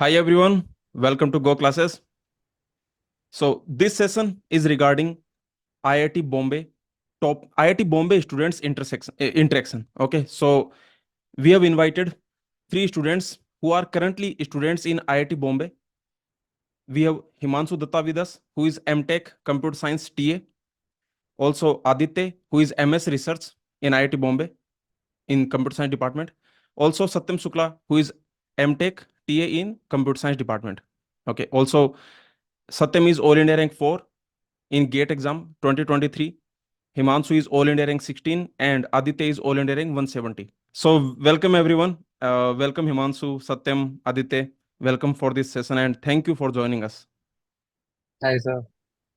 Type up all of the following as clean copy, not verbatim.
Hi everyone, welcome to GoClasses. So this session is regarding IIT Bombay top IIT Bombay students interaction. Okay, so we have invited three students who are currently students in IIT Bombay. We have Himanshu Dutta with us, who is MTech Computer Science TA. Also Aditya, who is MS Research in IIT Bombay in Computer Science department. Also Satyam Shukla, who is MTech TA in Computer Science department. Okay. Also Satyam is All India rank 4 in GATE exam 2023. Himanshu is All India rank 16 and Aditya is All India rank 170. So welcome everyone. Welcome Himanshu, Satyam, Aditya. Welcome for this session and thank you for joining us. Hi, sir.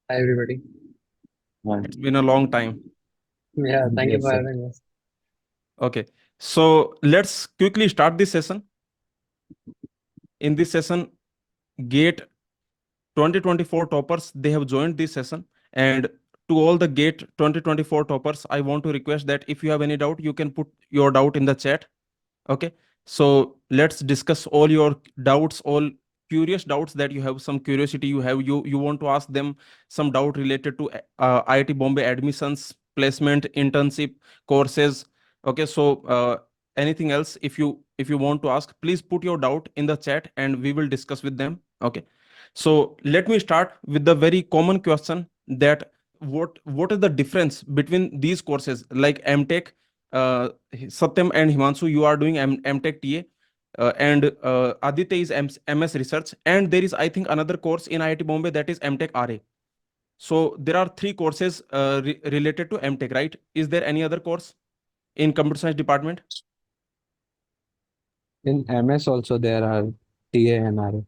Hi, everybody. It's been a long time. Yeah, thank you Yes, for sir. having us. Okay. So let's quickly start this session. In this session, GATE 2024 toppers, they have joined this session. And to all the GATE 2024 toppers, I want to request that if you have any doubt, you can put your doubt in the chat. Okay, so let's discuss all your doubts, all curious doubts that you have, some curiosity you have, you want to ask them some doubt related to IIT Bombay admissions, placement, internship, courses. Okay, so anything else, if you want to ask, please put your doubt in the chat and we will discuss with them. Okay, so let me start with the very common question that what is the difference between these courses like MTech? Satyam and Himanshu, you are doing MTech TA, and Aditya is MS Research, and there is, I think, another course in IIT Bombay that is MTech RA. So there are three courses related to MTech, right? Is there any other course in computer science department? In MS also there are TA and RA.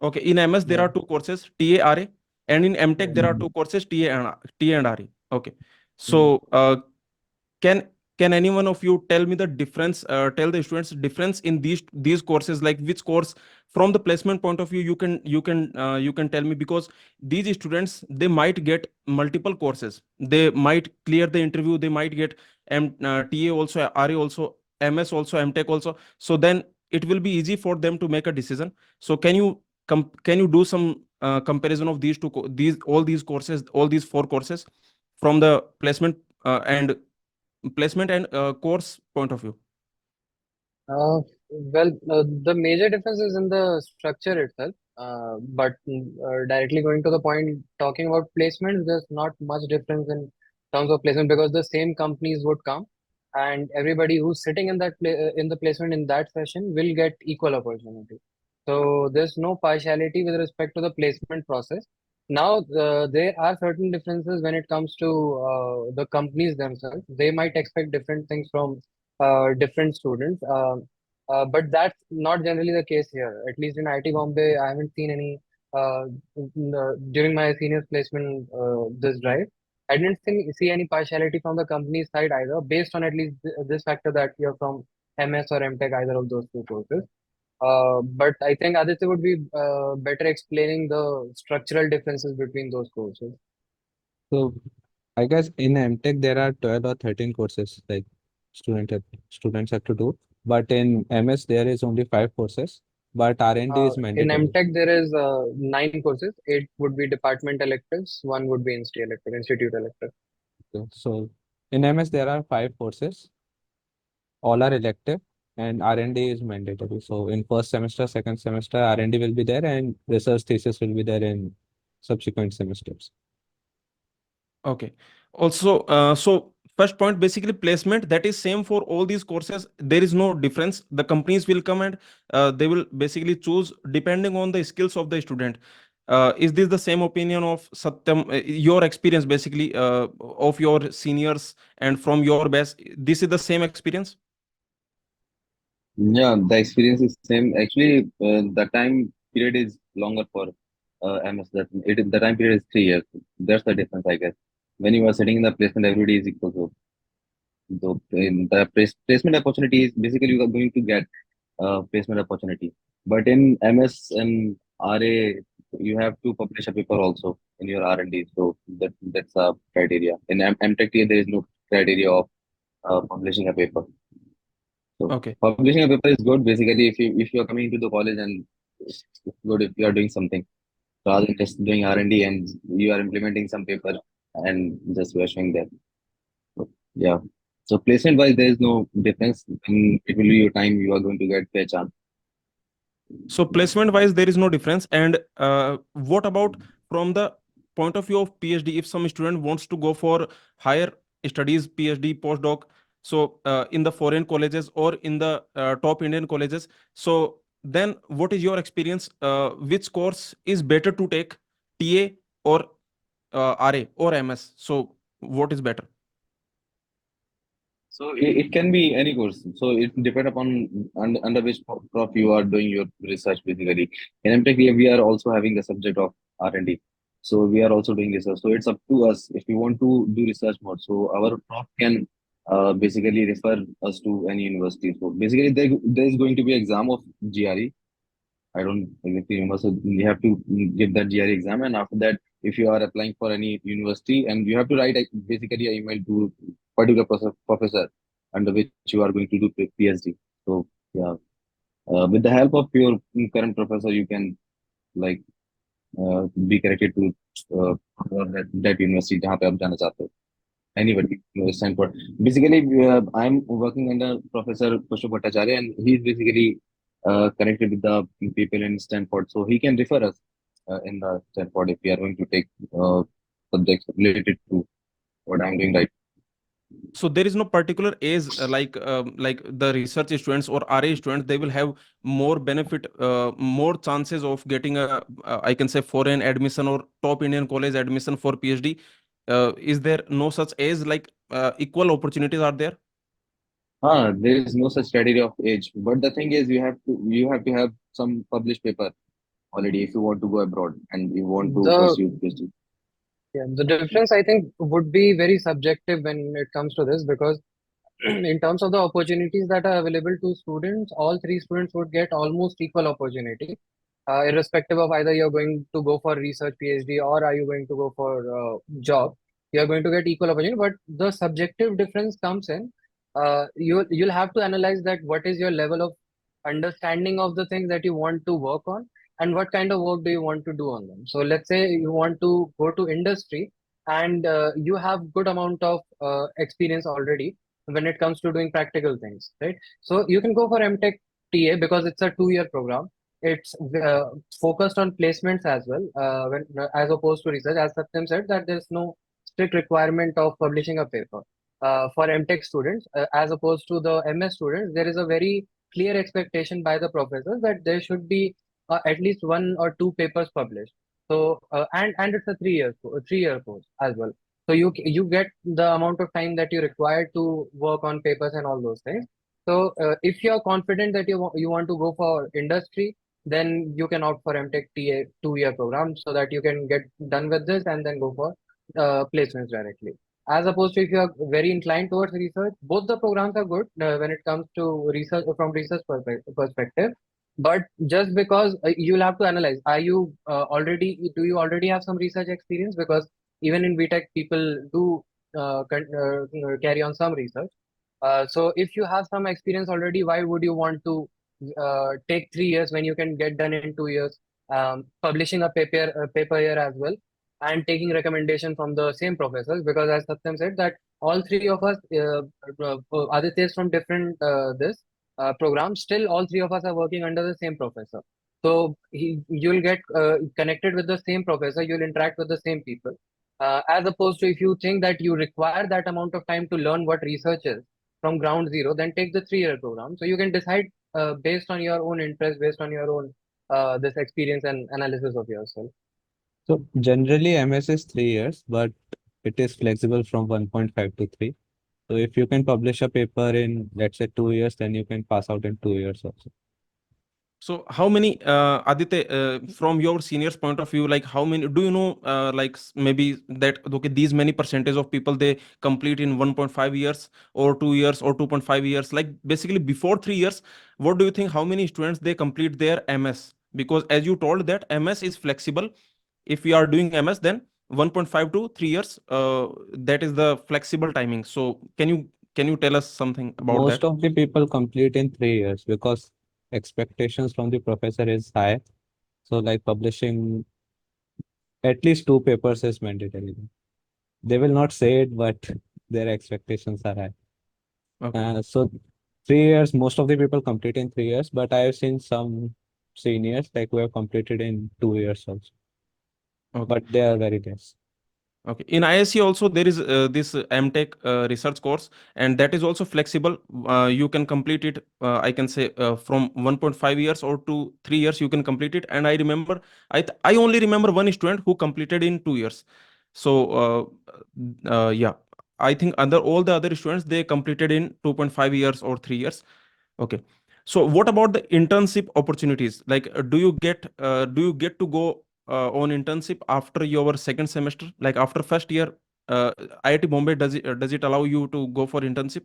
Okay, in MS there Yeah, are two courses, TA RA, and in MTech yeah. there are Mhm. two courses, TA and RA. Okay, Mhm. so can can any one of you tell me the difference, tell the students difference in these courses, like which course from the placement point of view you can tell me, because these students, they might get multiple courses, they might clear the interview, they might get TA also, RA also, MS also, MTech also. So then it will be easy for them to make a decision. So can you do some comparison of these all these courses, all these four courses from the placement and course point of view? The major difference is in the structure itself. But directly going to the point, talking about placements, there's not much difference in terms of placement because the same companies would come, and everybody who's sitting in in the placement in that session will get equal opportunity. So there's no partiality with respect to the placement process. Now, there are certain differences when it comes to the companies themselves. They might expect different things from different students. But that's not generally the case here. At least in IT Bombay, I haven't seen any during my seniors placement this drive. I didn't see any partiality from the company side either, based on at least this factor that you're from MS or MTech, either of those two courses. But I think Aditya would be better explaining the structural differences between those courses. So I guess in MTech there are 12 or 13 courses like students have to do. But in MS there is only 5 courses, but R&D is In mandatory. MTech, there is 9 courses. 8 would be department electives. One would be institute elective. Okay. So in MS there are 5 courses, all are elective, and R&D is mandatory. So in first semester, second semester, R&D will be there, and research thesis will be there in subsequent semesters. Okay. Also, so first point, basically placement, that is same for all these courses. There is no difference. The companies will come and they will basically choose depending on the skills of the student. Is this the same opinion of Satyam? Your experience basically of your seniors and from your best, this is the same experience? Yeah, the experience is same. Actually, the time period is longer for MS. The time period is 3 years. That's the difference, I guess. When you are sitting in the placement, everybody is equal. So in the placement opportunity is basically you are going to get placement opportunity. But in MS and RA, you have to publish a paper also in your R&D. So that's a criteria. In MTech, there is no criteria of publishing a paper. So Okay. publishing a paper is good basically if you are coming into the college and It's good if you are doing something rather than just doing R&D and you are implementing some paper and just you are showing that. So, yeah. So placement wise, there is no difference. It will be your time you are going to get pehchan. So placement wise, there is no difference. And what about from the point of view of PhD? If some student wants to go for higher studies, PhD, postdoc, so in the foreign colleges or in the top Indian colleges, so then what is your experience? Which course is better to take, TA or RA or MS? So what is better? So it can be any course. So it depends upon under which prof you are doing your research basically. In MTech, we are also having the subject of R&D. So we are also doing research. So it's up to us if we want to do research more. So our prof can basically refer us to any university. So basically there is going to be exam of GRE. I don't exactly remember. So you have to give that GRE exam, and after that, if you are applying for any university, and you have to write basically an email to particular professor under which you are going to do PhD. So yeah, with the help of your current professor, you can like be connected to that university जहाँ पे आप जाना चाहते हो. Anybody Stanford. Basically, I'm working under Professor Pushpa Bhattacharya, and he's basically connected with the people in Stanford, so he can refer us in the Stanford if we are going to take subjects related to what I'm doing right. So there is no particular age like the research students or RA students, they will have more benefit, more chances of getting a I can say foreign admission or top Indian college admission for PhD. Is there no such age, like equal opportunities are there? There is no such criteria of age, but the thing is, you have to have some published paper already if you want to go abroad and you want to The pursue PhD. yeah, the difference I think would be very subjective when it comes to this because in terms of the opportunities that are available to students, all three students would get almost equal opportunity, irrespective of either you're going to go for research PhD or are you going to go for job. You're going to get equal opportunity, but the subjective difference comes in. You'll have to analyze that what is your level of understanding of the things that you want to work on and what kind of work do you want to do on them. So let's say you want to go to industry and you have good amount of experience already when it comes to doing practical things, right? So you can go for MTech TA because it's a 2-year program. It's focused on placements as well, as opposed to research. As Satyam said, that there's no strict requirement of publishing a paper. For MTech students, as opposed to the MS students, there is a very clear expectation by the professors that there should be at least 1 or 2 papers published. So and it's a 3-year course as well. So you get the amount of time that you require to work on papers and all those things. So if you're confident that you want to go for industry, then you can opt for MTech TA 2-year program so that you can get done with this and then go for placements directly. As opposed to if you are very inclined towards research, both the programs are good when it comes to research from research perspective. But just because you'll have to analyze, do you already have some research experience? Because even in BTech, people do carry on some research. So if you have some experience already, why would you want to take 3 years when you can get done in 2 years? Publishing a paper here as well, and taking recommendation from the same professors. Because as Satyam said, that all three of us, Aditya is from different this programs. Still, all three of us are working under the same professor. So you'll get connected with the same professor. You'll interact with the same people. As opposed to if you think that you require that amount of time to learn what research is from ground zero, then take the 3-year program. So you can decide based on your own interest, based on your own this experience and analysis of yourself. So generally MS is 3 years, but it is flexible from 1.5 to 3. So if you can publish a paper in, let's say, 2 years, then you can pass out in 2 years also. So how many, Aditya, from your seniors point of view, like how many, do you know, maybe that, okay, these many percentage of people, they complete in 1.5 years or 2 years or 2.5 years, like basically before 3 years, what do you think, how many students they complete their MS? Because as you told that MS is flexible. If we are doing MS, then 1.5 to 3 years, that is the flexible timing. So can you tell us something about Most that? of the people complete in 3 years because expectations from the professor is high. So like publishing at least 2 papers is mandatory. They will not say it, but their expectations are high. Okay. So 3 years, most of the people complete in 3 years, but I have seen some seniors like who have completed in 2 years also, Okay. but they are very less. Okay. In ISC also there is this MTech research course, and that is also flexible. You can complete it. I can say from 1.5 years or to 3 years you can complete it. And I remember, I only remember one student who completed in 2 years. So yeah, I think under all the other students they completed in 2.5 years or 3 years. Okay. So what about the internship opportunities? Like, do you get to go on internship after your second semester? Like after first year, IIT Bombay does it allow you to go for internship?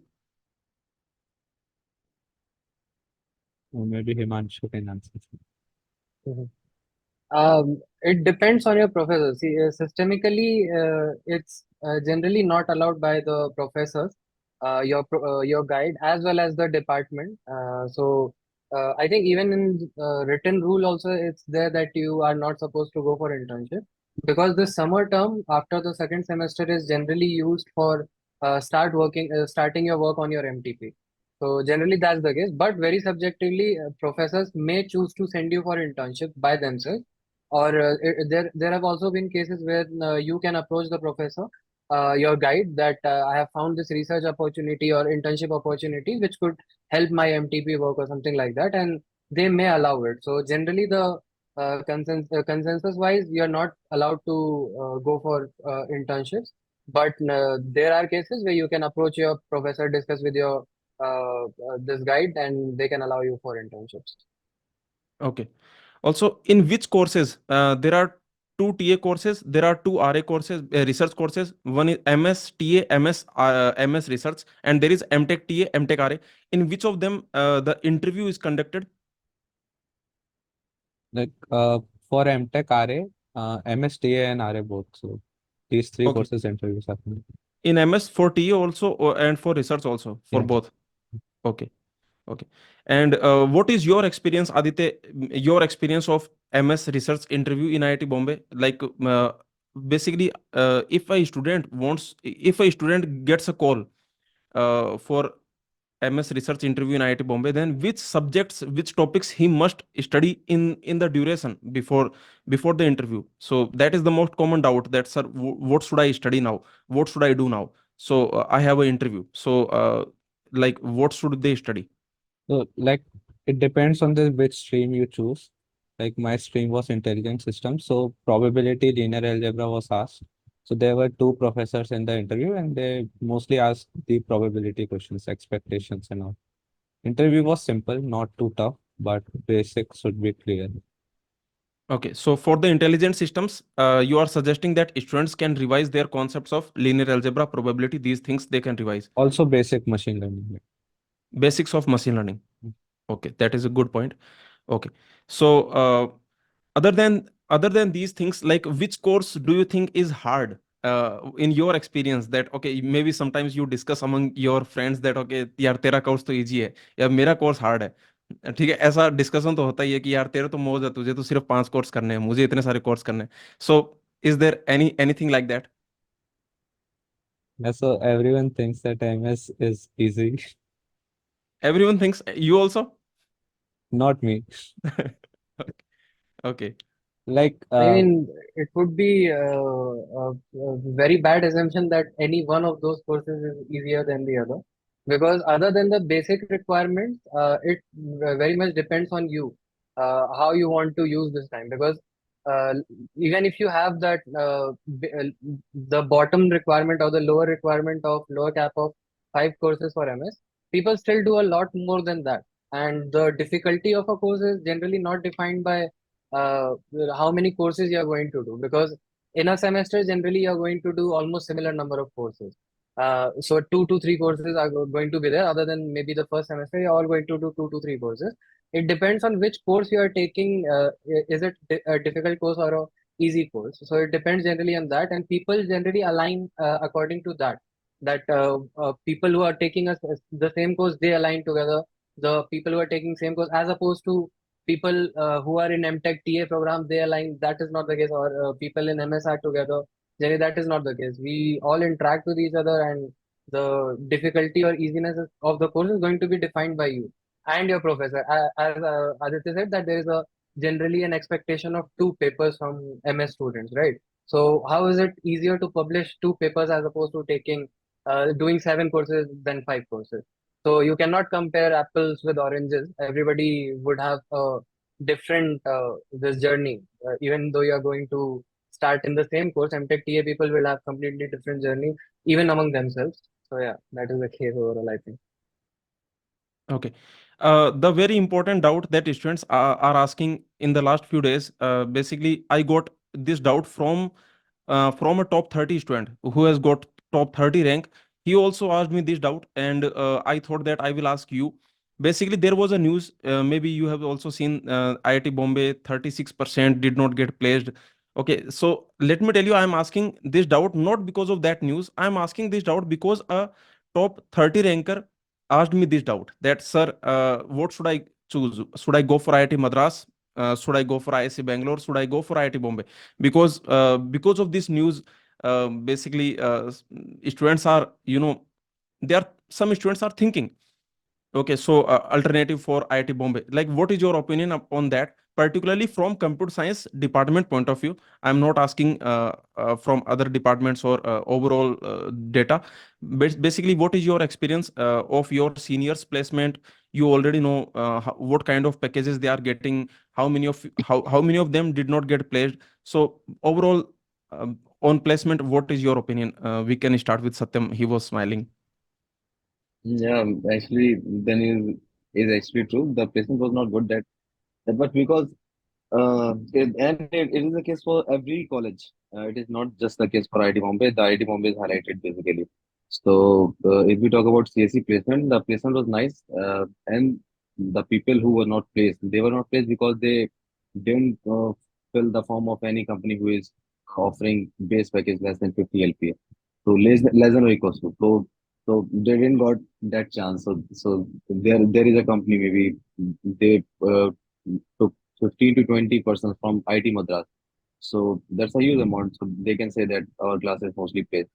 Or maybe Himanshu can answer. Mhm. It depends on your professor. See, systemically, it's generally not allowed by the professors, your guide, as well as the department. So I think even in written rule also, it's there that you are not supposed to go for internship, because the summer term after the second semester is generally used for starting your work on your MTP. So generally that's the case, but very subjectively, professors may choose to send you for internship by themselves, or there have also been cases where you can approach the professor, your guide, that I have found this research opportunity or internship opportunity which could help my MTP work or something like that, and they may allow it. So generally the consensus wise, you're not allowed to go for internships, but there are cases where you can approach your professor, discuss with your this guide, and they can allow you for internships. Okay. Also, in which courses? There are two TA courses, there are two RA courses, research courses. One is MS TA, MS research, and there is MTech TA, MTech RA. In which of them the interview is conducted? Like for MTech RA, MSTA and RA both. So these three Okay. courses interviews happen. In MS for TA also, and for research also, for Yeah. both. Okay. Okay. And what is your experience, Aditya? Your experience of MS research interview in IIT Bombay? Like, basically, if a student gets a call for MS research interview in IIT Bombay, then which subjects, which topics he must study in the duration before the interview? So that is the most common doubt. That, sir, what should I study now? What should I do now? So I have an interview. So like, what should they study? So like it depends on the which stream you choose. Like my stream was intelligent systems, so probability linear algebra was asked. So there were 2 professors in the interview, and they mostly asked the probability questions, expectations, and all. Interview was simple, not too tough, but basics should be clear. Okay, so for the intelligent systems, you are suggesting that students can revise their concepts of linear algebra, probability, these things they can revise. Also basic machine learning. Basics of machine learning. Okay, that is a good point. Okay, so other than these things, like, which course do you think is hard in your experience? That, okay, maybe sometimes you discuss among your friends that, okay, यार तेरा course तो easy है या मेरा course hard है. ठीक है, ऐसा डिस्कशन तो होता ही है कि यार तेरे तो मौज है, तुझे तो सिर्फ 5 कोर्स करने हैं, मुझे इतने सारे कोर्स करने हैं. So is there anything like that? Yeah, so everyone thinks that MS is easy. Everyone thinks, you also? Not me. Okay. Like I mean, it would be a very bad assumption that any one of those courses is easier than the other, because other than the basic requirements, it very much depends on you, how you want to use this time. Because uh, even if you have that the bottom requirement or the lower requirement of lower cap of 5 courses for MS, people still do a lot more than that, and the difficulty of a course is generally not defined by uh, how many courses you are going to do, because in a semester generally you are going to do almost similar number of courses, so 2 to 3 courses are going to be there. Other than maybe the first semester, you're all going to do 2 to 3 courses. It depends on which course you are taking. Is it a difficult course or a easy course? So it depends generally on that, and people generally align according to that. That people who are taking the same course, they align together the people who are taking same course, as opposed to people who are in MTech TA program, they are lying. That is not the case. Or people in MS are together. Generally, that is not the case. We all interact with each other, and the difficulty or easiness of the course is going to be defined by you and your professor. As Aditya said, that there is a generally an expectation of two papers from MS students, right? So how is it easier to publish two papers as opposed to taking doing seven courses than five courses? So you cannot compare apples with oranges. Everybody would have a different this journey. Even though you are going to start in the same course, MTech TA people will have completely different journey, even among themselves. So yeah, that is the case overall, I think. Okay. The very important doubt that students are asking in the last few days, basically, I got this doubt from a top 30 student who has got top 30 rank. He also asked me this doubt, and I thought that I will ask you. Basically, there was a news, maybe you have also seen, IIT Bombay 36% did not get placed. Okay, so let me tell you, I am asking this doubt not because of that news. I am asking this doubt because a top 30 ranker asked me this doubt that, sir, what should I choose? Should I go for IIT Madras? Should I go for IIC Bangalore? Should I go for IIT Bombay? Because of this news, basically, students are, there are some students are thinking, okay, so alternative for IIT Bombay. Like, what is your opinion on that, particularly from computer science department point of view? I'm not asking from other departments or overall data. Basically, what is your experience of your seniors placement? You already know what kind of packages they are getting. How many of them did not get placed? So overall, on placement, what is your opinion? We can start with Satyam. He was smiling. Yeah, actually, the news is actually true. The placement was not good but because it is the case for every college. It is not just the case for IIT Bombay. The IIT Bombay is highlighted basically. So if we talk about CSE placement, the placement was nice, and the people who were not placed, they were not placed because they didn't fill the form of any company who is offering base package less than 50 LPA. So less than or equals to. So they didn't got that chance. So there is a company, maybe they took 15 to 20% from IT Madras. So that's a huge amount. So they can say that our class is mostly paid.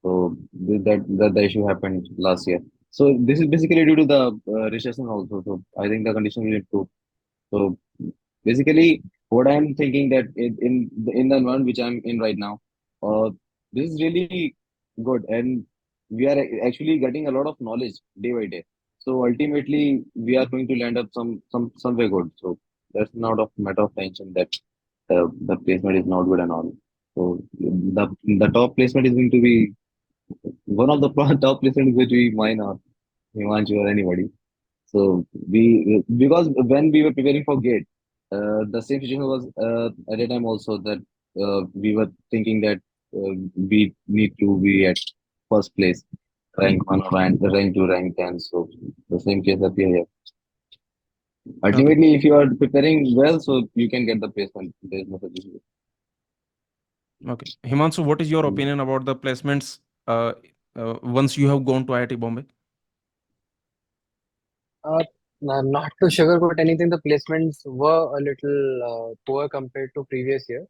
So that the issue happened last year. So this is basically due to the recession also. So I think the condition will improve. So basically, what I'm thinking that in the environment which I'm in right now, this is really good, and we are actually getting a lot of knowledge day by day. So ultimately, we are going to land up somewhere good. So that's not a matter of tension that the placement is not good and all. So the top placement is going to be one of the top placement is going to be mine or Himanshu or anybody. So we because when we were preparing for GATE, the same situation was at the time also that we were thinking that we need to be at first place, rank one or rank two, rank 10. So the same case that we are here. Okay. Ultimately, if you are preparing well, so you can get the placement. There is no such issue. Okay. Himanshu, what is your opinion about the placements once you have gone to IIT Bombay? Uh, Not to sugarcoat anything, the placements were a little poor compared to previous year.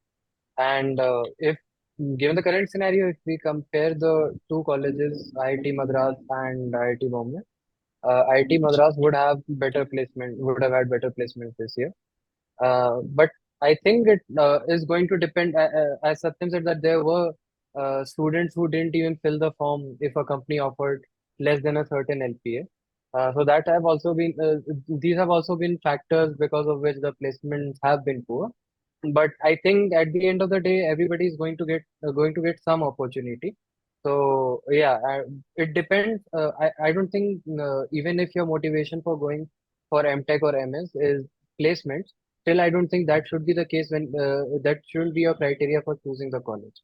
And if given the current scenario, if we compare the two colleges, IIT Madras and IIT Bombay, IIT Madras would have had better placements this year. But I think it is going to depend, as Satyam said, that there were students who didn't even fill the form if a company offered less than a certain LPA. So that have also been these have also been factors because of which the placements have been poor. But I think at the end of the day, everybody is going to get some opportunity. So yeah, it depends. I don't think even if your motivation for going for MTech or MS is placements, still I don't think that should be the case when that shouldn't be your criteria for choosing the college.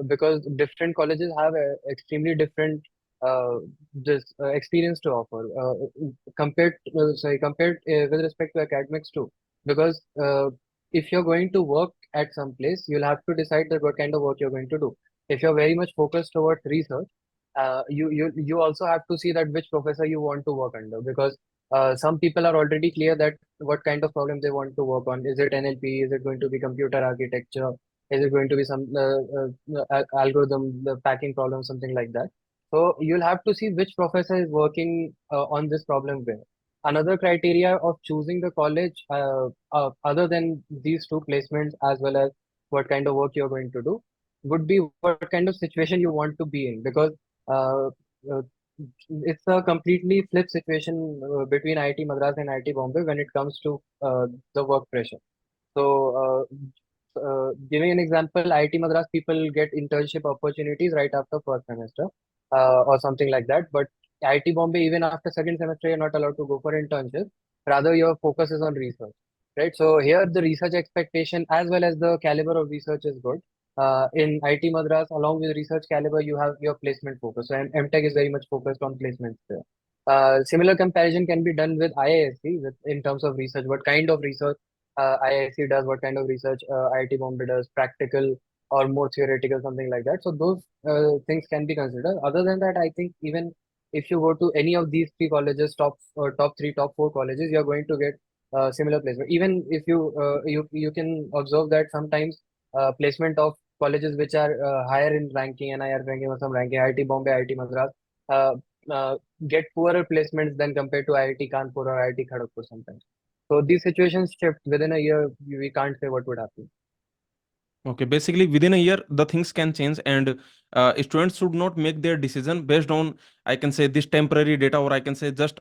Because different colleges have extremely different uh, this experience to offer compared with respect to academics too. Because if you're going to work at some place, you'll have to decide that what kind of work you're going to do. If you're very much focused towards research, you also have to see that which professor you want to work under, because Some people are already clear that what kind of problem they want to work on. Is it NLP? Is it going to be computer architecture? Is it going to be some algorithm, the packing problem, something like that? So you'll have to see which professor is working on this problem where. Another criteria of choosing the college, other than these two placements, as well as what kind of work you're going to do, would be what kind of situation you want to be in. Because uh, uh, it's a completely flip situation between IIT Madras and IIT Bombay when it comes to the work pressure. So, giving an example, IIT Madras people get internship opportunities right after first semester or something like that. But IIT Bombay, even after second semester, you're not allowed to go for internship. Rather, your focus is on research, right? So here, the research expectation as well as the caliber of research is good. In IIT Madras, along with research caliber, you have your placement focus. So MTech is very much focused on placements there. Similar comparison can be done with IISc in terms of research. What kind of research IISc does, what kind of research IIT Bombay does, practical or more theoretical, something like that. So those things can be considered. Other than that, I think even if you go to any of these three colleges, top three, top four colleges, you're going to get similar placement. Even if you can observe that sometimes placement of colleges which are higher in ranking, NIR ranking or some ranking, IIT Bombay, IIT Madras, uh, uh, get poorer placements than compared to IIT Kanpur or IIT Kharagpur sometimes. So these situations shift within a year. We can't say what would happen. Okay, basically within a year the things can change, and students should not make their decision based on, I can say, this temporary data, or I can say just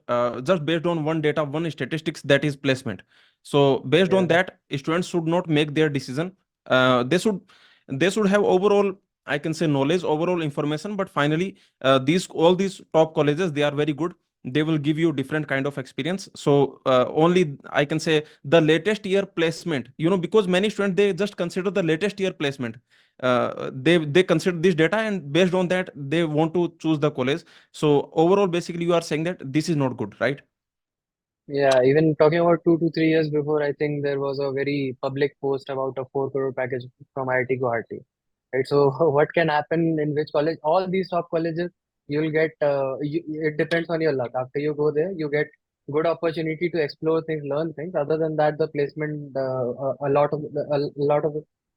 based on one data, one statistics, that is placement. So based on Yeah, that, students should not make their decision. They should have overall, I can say, knowledge, overall information, but finally these all these top colleges, they are very good. They will give you different kind of experience. So only I can say the latest year placement, because many students, they just consider the latest year placement. They consider this data, and based on that they want to choose the college. So overall, basically, you are saying that this is not good, right? yeah. Even talking about 2 to 3 years before, I think there was a very public post about a 4 crore package from IIT Guwahati. Right. So what can happen in which college? All these top colleges, you'll get. It depends on your luck. After you go there, you get good opportunity to explore things, learn things. Other than that, the placement, a lot of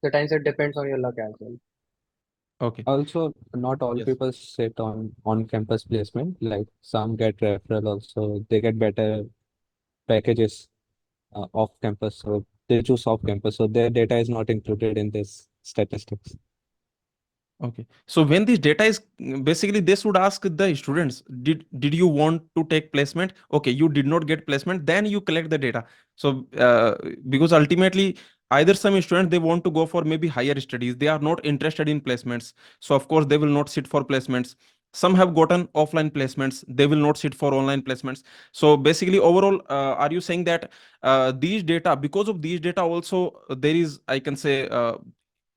the times, it depends on your luck as well. Okay. Also, not all Yes. people sit on campus placement. Like some get referral also. They get better packages off campus, so they choose off campus. So their data is not included in this statistics. Okay. So when this data is, basically, they should ask the students, did you want to take placement? Okay, you did not get placement, then you collect the data. So because ultimately, either some students, they want to go for maybe higher studies, they are not interested in placements. So of course they will not sit for placements. Some have gotten offline placements, they will not sit for online placements. So basically, overall, are you saying that these data, because of these data also, there is, I can say,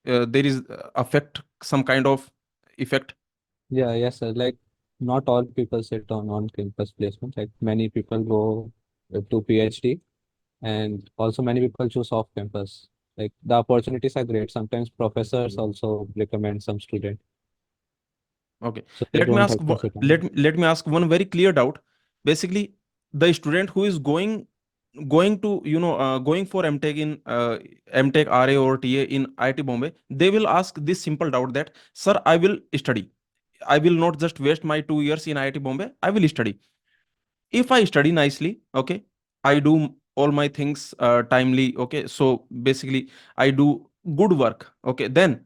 there is affect some kind of effect? Yeah, yes, sir. Like not all people sit on campus placement. Like many people go to PhD, and also many people choose off campus. Like the opportunities are great. Sometimes professors also recommend some student, Okay, so they let me don't ask have to one- sit on. let me ask one very clear doubt. Basically, the student who is going to, going for MTech in MTech RA or TA in IIT Bombay, they will ask this simple doubt that, sir, I will study, I will not just waste my 2 years in IIT Bombay, I will study. If I study nicely, okay, I do all my things timely, okay, so basically I do good work, okay, then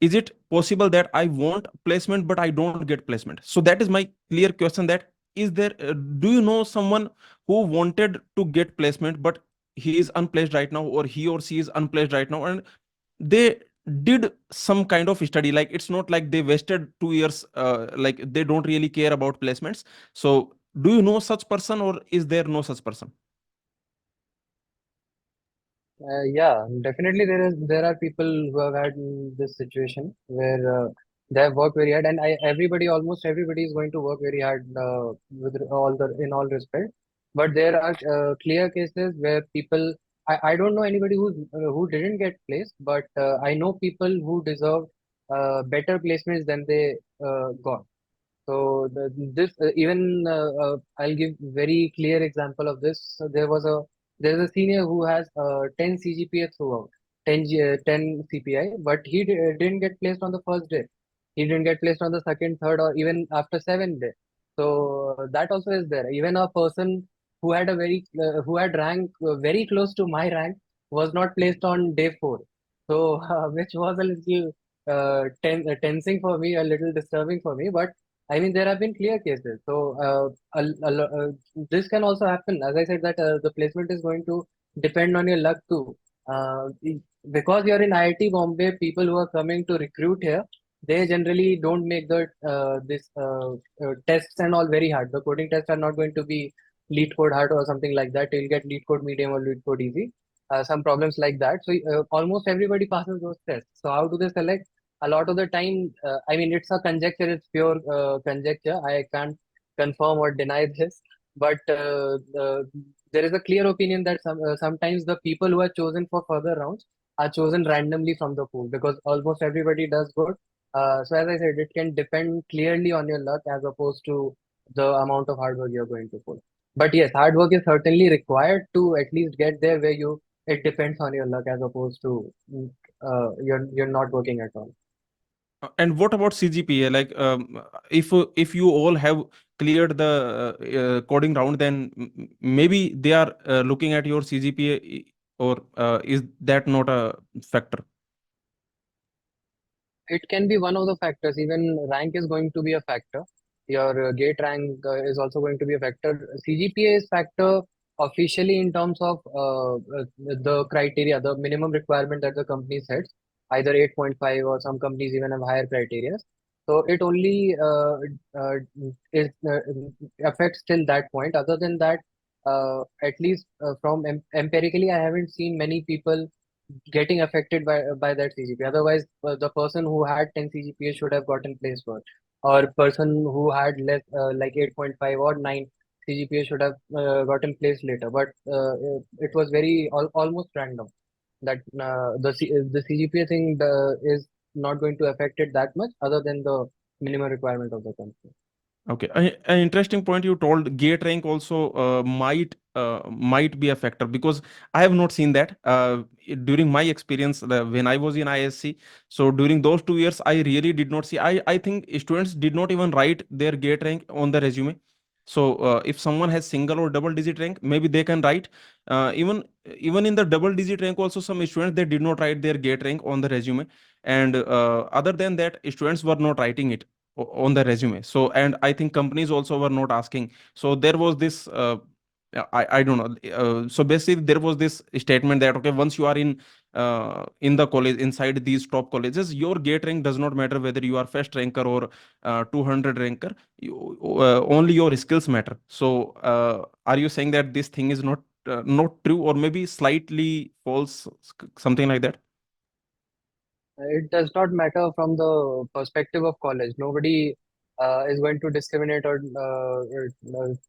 is it possible that I want placement but I don't get placement? So that is my clear question, that is there, do you know someone who wanted to get placement but he is unplaced right now, or he or she is unplaced right now, and they did some kind of study, like it's not like they wasted 2 years, like they don't really care about placements. So do you know such person, or is there no such person? Yeah, definitely there are people who have had this situation where they have worked very hard, and almost everybody is going to work very hard with all the in all respect. But there are clear cases where people. I don't know anybody who didn't get placed, but I know people who deserve better placements than they got. So this even I'll give very clear example of this. So there's a senior who has 10 CGPA throughout, 10 CPI, but didn't get placed on the first day. He didn't get placed on the second, third, or even after 7th day. So that also is there. Even a person who had rank very close to my rank was not placed on day 4. So which was a little tensing for me, a little disturbing for me, but I mean, there have been clear cases. So this can also happen. As I said, that the placement is going to depend on your luck too. Because you're in IIT Bombay, people who are coming to recruit here, they generally don't make the this tests and all very hard. The coding tests are not going to be lead code hard or something like that. You'll get lead code medium or lead code easy. Some problems like that. So almost everybody passes those tests. So how do they select? A lot of the time, I mean, it's a conjecture, it's pure conjecture. I can't confirm or deny this, but there is a clear opinion that sometimes the people who are chosen for further rounds are chosen randomly from the pool because almost everybody does good. So as I said, it can depend clearly on your luck as opposed to the amount of hard work you're going to put. But yes, hard work is certainly required to at least get there where you. It depends on your luck as opposed to you're not working at all. And what about CGPA? Like, if you all have cleared the coding round, then maybe they are looking at your CGPA, or is that not a factor? It can be one of the factors. Even rank is going to be a factor. Your gate rank is also going to be a factor. CGPA is factor officially in terms of the criteria, the minimum requirement that the company sets, either 8.5 or some companies even have higher criteria. So it only is affects till that point. Other than that, at least from empirically, I haven't seen many people getting affected by that CGPA. Otherwise, the person who had 10 CGPA should have gotten placed first, or person who had less like 8.5 or 9 CGPA should have gotten placed later. But it was almost random that the CGPA thing is not going to affect it that much, other than the minimum requirement of the company. Okay, an interesting point you told. Gate rank also might be a factor, because I have not seen that during my experience when I was in ISC. So during those 2 years, I really did not see. I think students did not even write their gate rank on the resume. So if someone has single or double digit rank, maybe they can write. Even in the double digit rank, also some students, they did not write their gate rank on the resume, and other than that, students were not writing it on the resume. So, and I think companies also were not asking. So there was this I don't know, so basically there was this statement that, okay, once you are in the college, inside these top colleges, your gate rank does not matter, whether you are first ranker or 200 ranker. Only your skills matter. So are you saying that this thing is not true, or maybe slightly false, something like that? It does not matter from the perspective of college. Nobody is going to discriminate or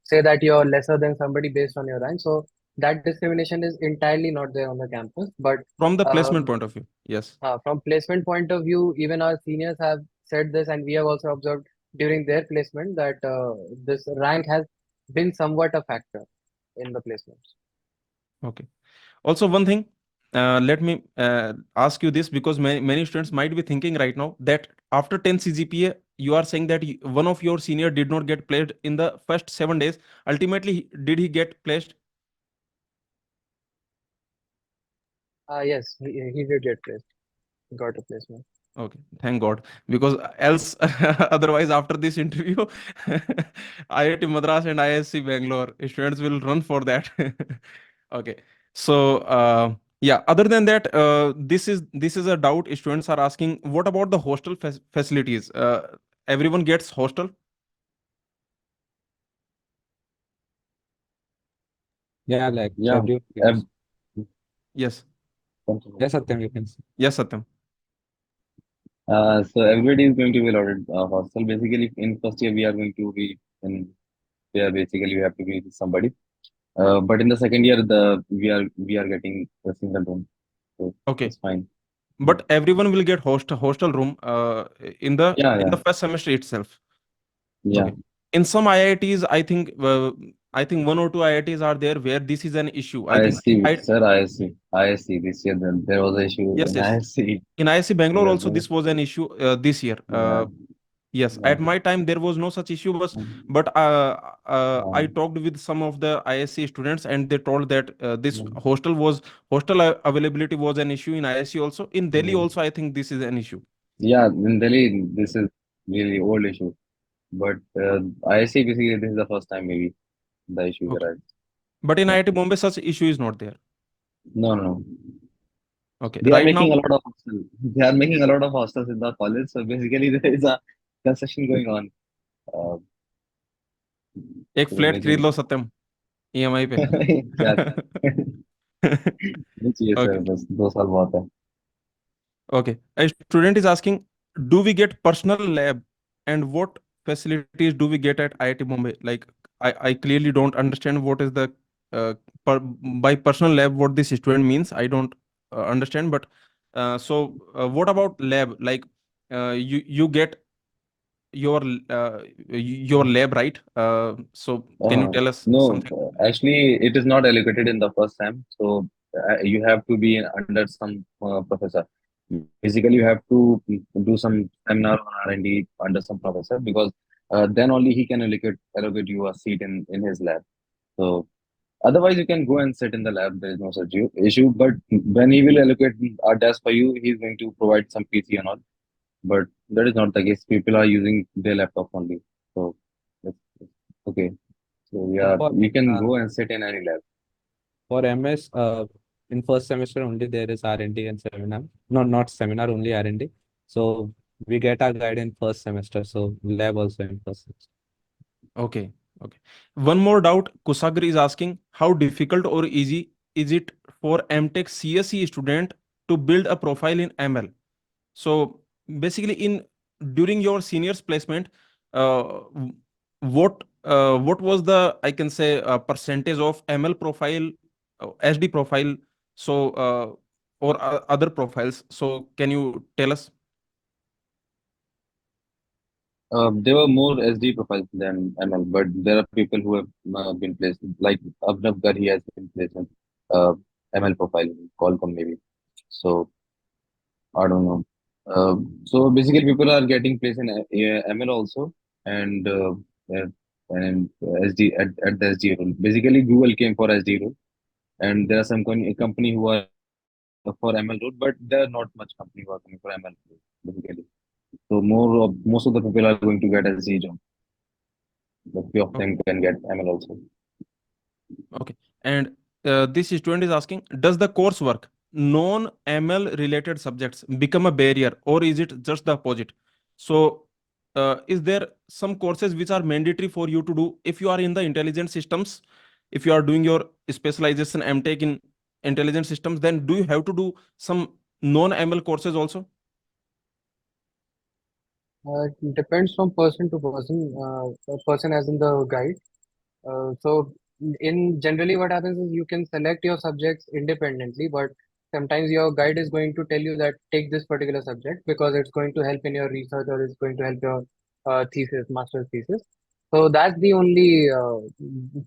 say that you're lesser than somebody based on your rank. So that discrimination is entirely not there on the campus. But From the uh, placement point of view, yes. from placement point of view, even our seniors have said this, and we have also observed during their placement that this rank has been somewhat a factor in the placements. Okay. Also, one thing, let me ask you this, because many students might be thinking right now that after 10 CGPA, you are saying that one of your senior did not get placed in the first 7 days. Ultimately, did he get placed? Yes, he did get placed, got a placement. Okay, thank God, because else, otherwise, after this interview, IIT Madras and ISC Bangalore students will run for that. Okay, so yeah. Other than that, this is a doubt students are asking. What about the hostel facilities? Everyone gets hostel? Yeah, like Yeah. everyone Um, gets. Yes, Yes, Satyam, you can say. yes, Satyam. so everybody is going to be allotted hostel. Basically, in first year we are going to be in where basically we have to be with somebody. But in the second year, we are getting a single room, so Okay, it's fine. Yeah, but everyone will get hostel room in the yeah, in yeah. the first semester itself. Yeah, Okay. In some IITs, I think one or two IITs are there where this is an issue. I think ISC, sir, ISC. This year there was an issue yes, in yes. ISC. In IISc Bangalore Yeah, also this was an issue this year. yeah, Yes, yeah. at my time there was no such issue, but I talked with some of the ISc students and they told that this availability was an issue in ISc also. In Delhi Yeah. also, I think this is an issue. Yeah, in Delhi, this is really old issue. But ISC basically this is the first time maybe the issue Okay. arrived. But in Yeah. IIT Bombay such issue is not there. No, no. Okay. They are Right making now, a lot of hostels. They are making a lot of hostels in the college. So basically there is a concession going on. Uh, एक so flat खरीद making लो सत्यम EMI पे. क्या नहीं चाहिए sir Okay. बस 2 साल बहुत है. Okay. A student is asking, do we get personal lab and what facilities do we get at IIT Bombay? Like, I clearly don't understand what is the by personal lab, what this student means. I don't understand. But what about lab? Like, you get your lab, right? So can you tell us No, something? actually, it is not allocated in the first time. So you have to be under some professor. Basically, you have to do some seminar on R&D under some professor because then only he can allocate you a seat in his lab. So otherwise, you can go and sit in the lab. There is no such issue. But when he will allocate a desk for you, he is going to provide some PC and all. But that is not the case. People are using their laptop only. So it's okay. So So yeah, for you can uh, go and sit in any lab. for MS, in first semester only there is R&D and seminar. No, not seminar, only R&D. So we get our guide in first semester. So lab also in first semester. Okay. Okay. One more doubt. Kusagri is asking, how difficult or easy is it for MTech CSE student to build a profile in ML? So basically, in during your seniors placement, what was the, I can say, percentage of ML profile, SD profile, so or other profiles? So can you tell us? There were more SD profiles than ML, but there are people who have been placed, like Abhinav Gar, he has been placed in uh, ML profile, Qualcomm maybe. So I don't know. So basically, people are getting placed in ML also, and and SD at the SD role. Basically, Google came for SD role, and there are some company who are for ML role, but there are not much company who are coming for ML role, basically. So most of the people are going to get SD job, but few of them Okay. can get ML also. Okay. And this student is asking, does the coursework, non-ML related subjects become a barrier or is it just the opposite? So, is there some courses which are mandatory for you to do if you are in the intelligent systems? If you are doing your specialization MTech in intelligent systems, then do you have to do some non-ML courses also? It depends from person to person, person as in the guide. So in generally what happens is you can select your subjects independently, but sometimes your guide is going to tell you that take this particular subject because it's going to help in your research or it's going to help your thesis, master's thesis. So that's the only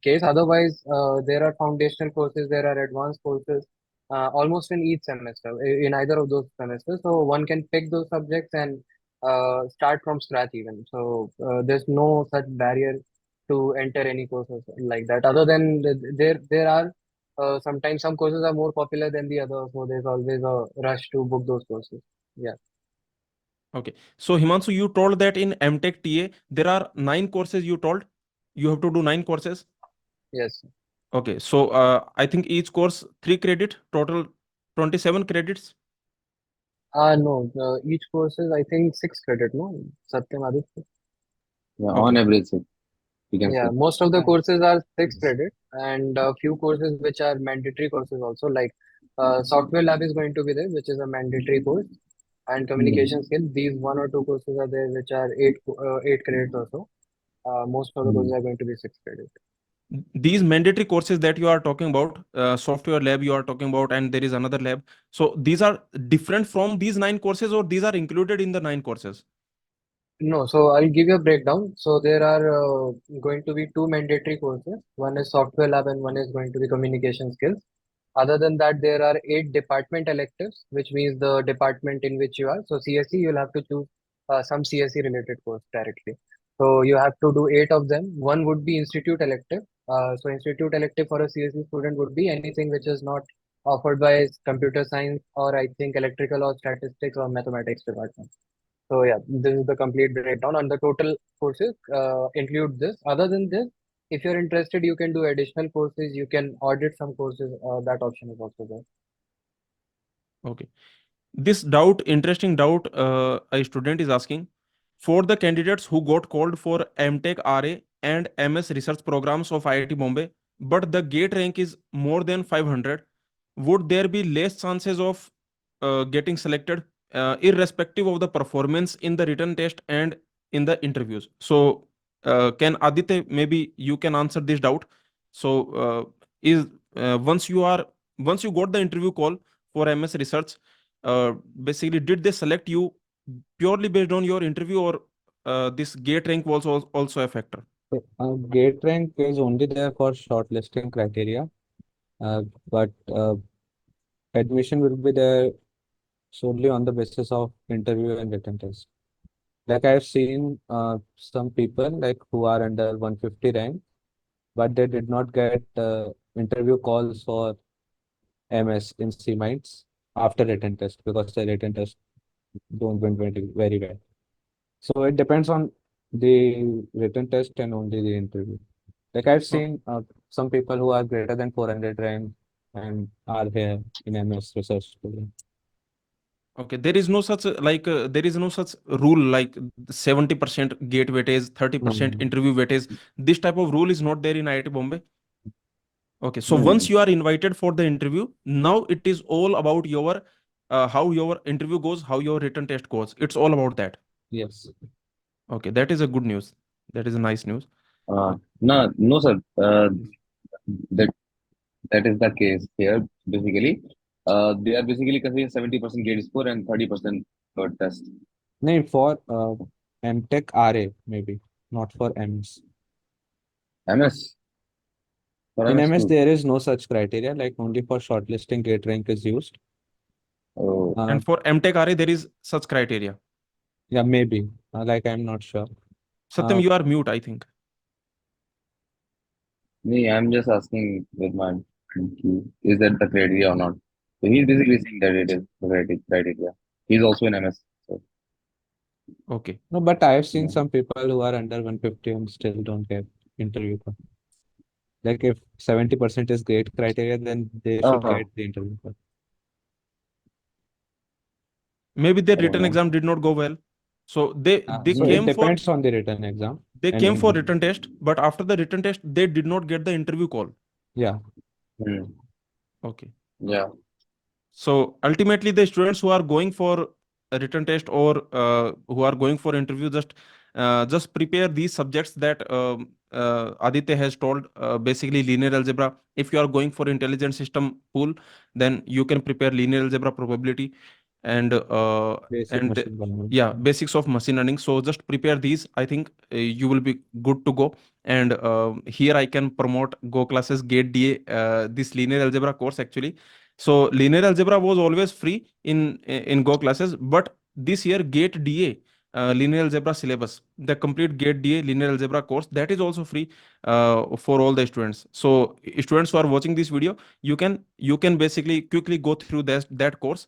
case. Otherwise, there are foundational courses, there are advanced courses, almost in each semester, in either of those semesters. So one can pick those subjects and start from scratch even. So there's no such barrier to enter any courses like that. Other than there are sometimes some courses are more popular than the other, so there's always a rush to book those courses. Yeah. Okay. So, Himanshu, you told that in MTech TA, there are 9 courses you told. You have to do 9 courses. Yes. Okay, so I think each course 3 credit, total 27 credits. No. Each course is I think 6 credit. No, Satyam Aditya. Yeah, on Okay, average, you can Yeah, say. most of the courses are 6 credit, and a few courses which are mandatory courses also. Like software lab is going to be there, which is a mandatory course, and communication skills. These one or two courses are there, which are 8 credits or so. Most of the courses Mm. are going to be 6 credit. these mandatory courses that you are talking about, software lab you are talking about, and there is another lab. So these are different from these 9 courses, or these are included in the 9 courses? No, so I'll give you a breakdown. So there are going to be two mandatory courses. One is software lab and one is going to be communication skills. Other than that, there are 8 department electives, which means the department in which you are. So CSE, you'll have to choose some CSE related course directly. So you have to do 8 of them. One would be institute elective. So institute elective for a CSE student would be anything which is not offered by computer science or I think electrical or statistics or mathematics department. So yeah, this is the complete breakdown, and the total courses include this. Other than this, if you're interested, you can do additional courses. You can audit some courses. That option is also there. Okay. This doubt, interesting doubt, a student is asking for the candidates who got called for MTech RA and MS research programs of IIT Bombay, but the gate rank is more than 500. Would there be less chances of getting selected, irrespective of the performance in the written test and in the interviews? So, can Aditya, maybe you can answer this doubt. So, is once you got the interview call for MS research, basically, did they select you purely based on your interview, or this gate rank was also a factor? Gate rank is only there for shortlisting criteria, but admission will be there solely on the basis of interview and written test. Like I've seen some people like who are under 150 rank, but they did not get interview calls for MS in CMITES after written test because the written test don't went very well. So it depends on the written test and only the interview. Like I've Okay. seen some people who are greater than 400 rank and are here in MS research program. Okay, there is no such there is no such rule like 70% gate weightage, No, 30% no. interview weightage. This type of rule is not there in IIT Bombay. Okay, so once Hmm. you are invited for the interview, now it is all about your how your interview goes, how your written test goes. It's all about that. Yes. Okay, that is a good news. That is a nice news. No, no, sir. That that is the case here. Basically, they are basically considering 70% gate score and 30% test. No, for MTech RA maybe, not for MS. MS for In MS MS, two. there is no such criteria, like only for shortlisting gate rank is used. Oh, Uh, And for MTech RA, there is such criteria. yeah, maybe. Like I'm not sure. Satyam, Uh, you are mute, I think. me, I'm just asking with my friend, is that the criteria or not? So he's basically saying that it is the criteria. He's also in MS. So Okay. no, but I've seen yeah. some people who are under 150 and still don't get interview call. Like if 70% is great criteria, then they should Oh, get the interview call. Maybe their I don't written know. exam did not go well. So they So it came for depends on the written exam they and came for interview. written test, but after the written test, they did not get the interview call. Yeah. Hmm. Okay. Yeah. So ultimately, the students who are going for a written test or who are going for interview, just prepare these subjects that Aditya has told. Basically, linear algebra. If you are going for intelligent system pool, then you can prepare linear algebra probability and Basic and machine learning. yeah, basics of machine learning. So just prepare these. I think you will be good to go. And here I can promote GoClasses Gate DA, this linear algebra course actually. So linear algebra was always free in GoClasses, but this year Gate DA, linear algebra syllabus, the complete Gate DA linear algebra course, that is also free for all the students. So students who are watching this video, you can basically quickly go through that course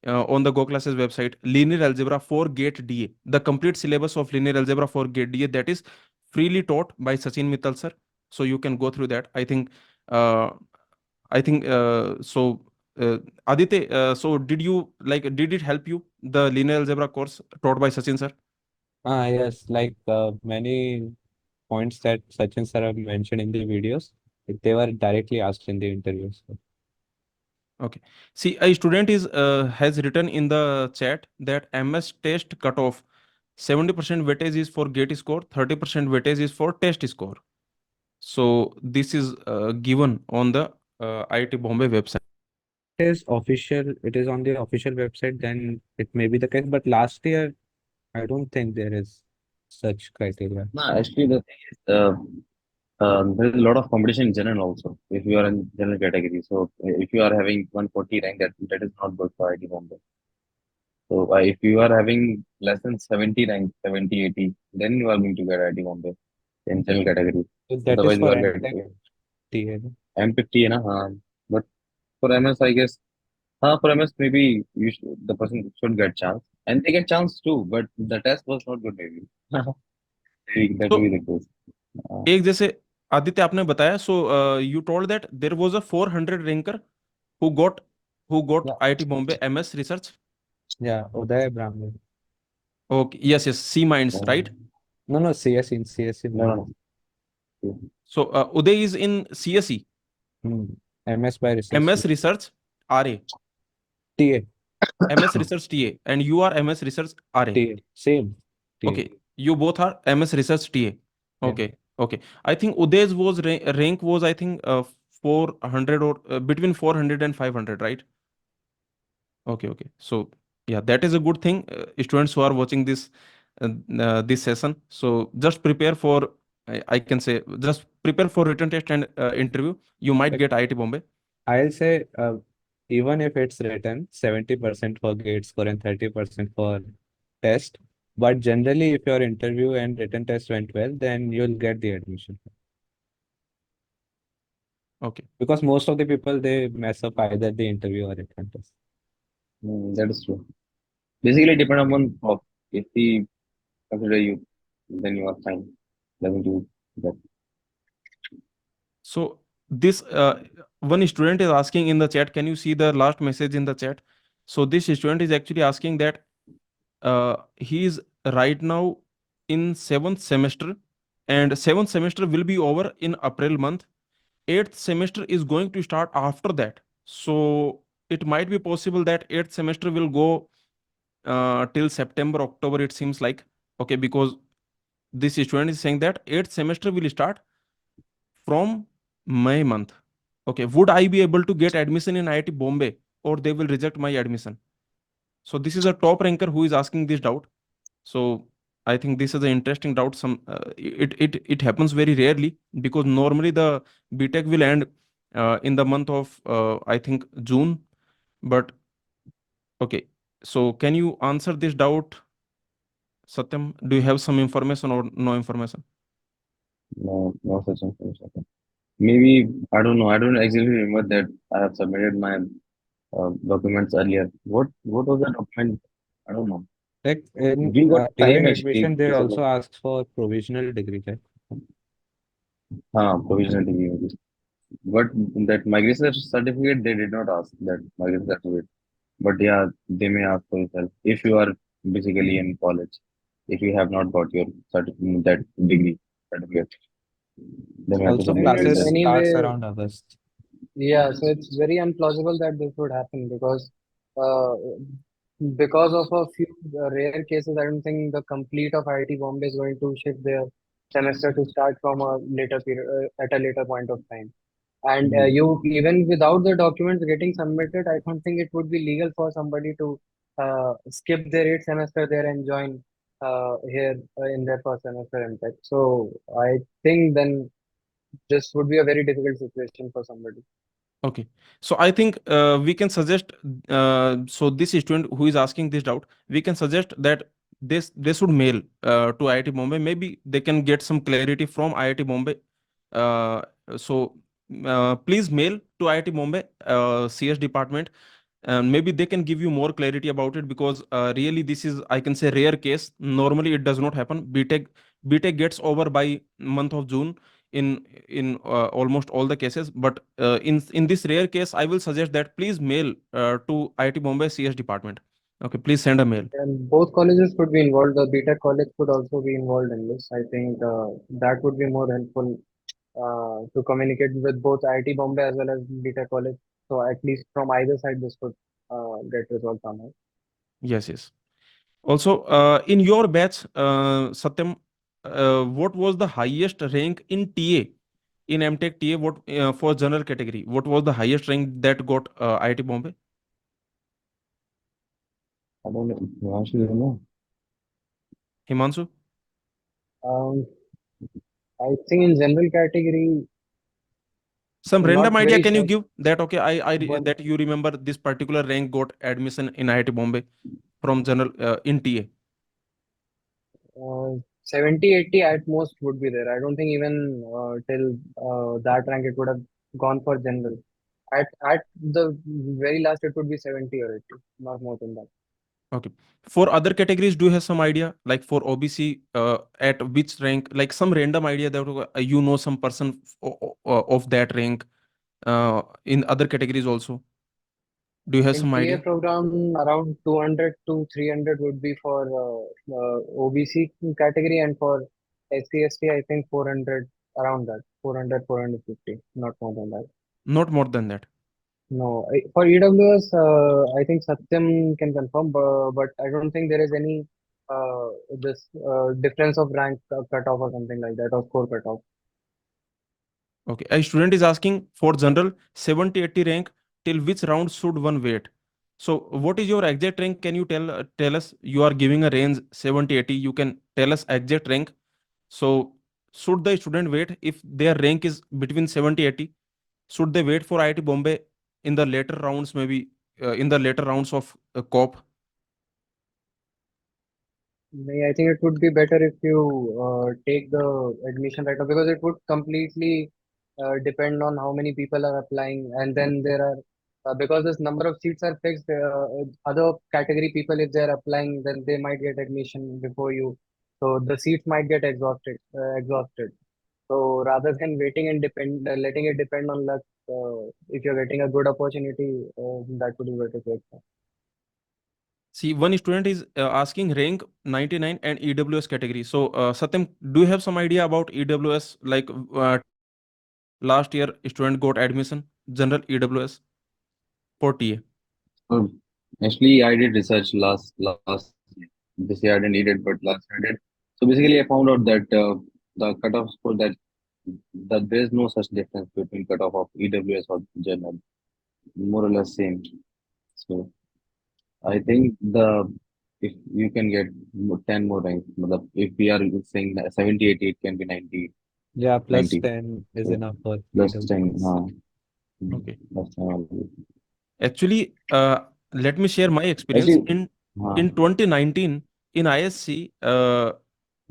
on the GoClasses website. Linear algebra for Gate DA, the complete syllabus of linear algebra for Gate DA, that is freely taught by Sachin Mittal sir. So you can go through that. Uh, I think so. Aditya, so did it help you, the linear algebra course taught by Sachin sir? Yes, like many points that Sachin sir have mentioned in the videos, they were directly asked in the interviews. Okay. See, a student is has written in the chat that MS test cutoff 70% weightage is for gate score, 30% weightage is for test score. So this is given on the IIT Bombay website. It is on the official website, then it may be the case. But last year, I don't think there is. such criteria? No, actually, the thing is, there is a lot of competition in general also. If you are in general category, so if you are having 140 rank, that is not good for IT Bombay. So if you are having less than 70 rank, 70, 80, then you are going to get IT Bombay in general category. So that is Otherwise, you for are MTech getting TA. No? M50, na? But for MS, I guess, for MS, maybe the person should get chance. And they get chance too, but the test was not good, maybe. Maybe that will So be the case. Uh, एक जैसे आदित्य आपने बताया, so you told that there was a 400 ranker who got who got Yeah. IIT Bombay MS research. Yeah, Uday Brahmin. Okay, yes, C minds, right? No, no, CS in CSE. no, no, no. So Uday is in CSE, MS by research. MS research RA, TA. MS research TA, and you are MS research RA. TA. Same. TA. Okay, you both are MS research TA. Yeah. Okay, okay. I think Uday's was rank was, I think, 400 or between 400 and 500, right? Okay, okay. So yeah, that is a good thing. Students who are watching this session, so just prepare for, I can say, just prepare for written test and interview. You might Like, get IIT Bombay. I'll say, even if it's written, 70% for gate score and 30% for test. But generally, if your interview and written test went well, then you'll get the admission. Okay. Because most of the people, they mess up either the interview or written test. That is true. Basically, depend upon prof. If he consider you, then you are fine. Doesn't do that. So this one student is asking in the chat. Can you see the last message in the chat? So this student is actually asking that he is right now in seventh semester, and seventh semester will be over in April month. Eighth semester is going to start after that. So it might be possible that eighth semester will go till September, October. It seems like, okay, because this student is saying that eighth semester will start from May month. Okay, would I be able to get admission in IIT Bombay, or they will reject my admission? So this is a top ranker who is asking this doubt. So I think this is an interesting doubt. It happens very rarely, because normally the BTech will end in the month of I think June. But okay, so can you answer this doubt, Satyam? Do you have some information or no information? No, no such information. Maybe I don't know. I don't exactly remember that I have submitted my documents earlier. What was the document? I don't know. Like in We got during time actually admission, they to submit. also ask for provisional degree, right? Provisional degree maybe. But that migration certificate, they did not ask that migration certificate. But yeah, they may ask for yourself if you are basically in college. If you have not got your certificate, that degree certificate, they may have to Also, submit it classes then. starts Anyway, around August. yeah, so it's very implausible that this would happen uh, because of a few rare cases. I don't think the complete of IIT Bombay is going to shift their semester to start from a later period at a later point of time. And Mhm. you, even without the documents getting submitted, I don't think it would be legal for somebody to skip their eighth semester there and join here in their first semester in tech. So I think then this would be a very difficult situation for somebody. Okay, so I think we can suggest. So this student who is asking this doubt, we can suggest that they should mail to IIT Bombay. Maybe they can get some clarity from IIT Bombay. Uh, so please mail to IIT Bombay CS department, and maybe they can give you more clarity about it, because really this is, I can say, rare case. Normally it does not happen. BTech gets over by month of June in almost all the cases. But in this rare case, I will suggest that please mail to IIT Bombay CS department. Okay, please send a mail. And both colleges could be involved. The BTech college could also be involved in this. I think that would be more helpful to communicate with both IIT Bombay as well as BTech college. So at least from either side, this could get resolved somehow. Yes, yes. Also, in your batch, Satyam, what was the highest rank in TA, in MTech TA? What for general category? What was the highest rank that got IIT Bombay? I don't know. You actually don't know. Himanshu? Um, I think in general category, Some not random idea very can you sure. give that? Okay, One that you remember this particular rank got admission in IIT Bombay from general in TA. 70, 80 at most would be there. I don't think even till that rank it would have gone for general. At the very last, it would be 70 or 80, not more than that. Okay. For other categories, do you have some idea? Like for OBC, at which rank? Like some random idea that you know some person of that rank in other categories also. Do you have In some TA idea? program, around 200 to 300 would be for OBC category, and for SC ST, I think 400, around that, 400, 450, not more than that. Not more than that. No, for EWS, I think Satyam can confirm, but I don't think there is any this difference of rank cutoff or something like that, or score cutoff. Okay. A student is asking for general 70, 80 rank, till which round should one wait? So what is your exact rank? Can you tell us? You are giving a range 70, 80. You can tell us exact rank. So should the student wait if their rank is between 70, 80? Should they wait for IIT Bombay in the later rounds, maybe in the later rounds of COP? I think it would be better if you take the admission right now, because it would completely depend on how many people are applying, and then there are because this number of seats are fixed. Other category people, if they are applying, then they might get admission before you, so the seats might get exhausted. So rather than waiting and letting it depend on luck, if you're getting a good opportunity, that would be better to expect. See, one student is asking rank 99 and EWS category. So, Satyam, do you have some idea about EWS? Like last year, student got admission, general EWS for TA. So actually, I did research last year. This year I didn't need it, but last year I did. So basically, I found out that the cutoff score that there is no such difference between cutoff of EWS or general, more or less same. So I think if you can get 10 more ranks, matlab, if we are saying that 70, 80, it can be 90, Yeah, plus 90. 10 is So enough for plus 10, EWS. Okay. plus 10 only. Actually, let me share my experience. Actually, In 2019, in ISC,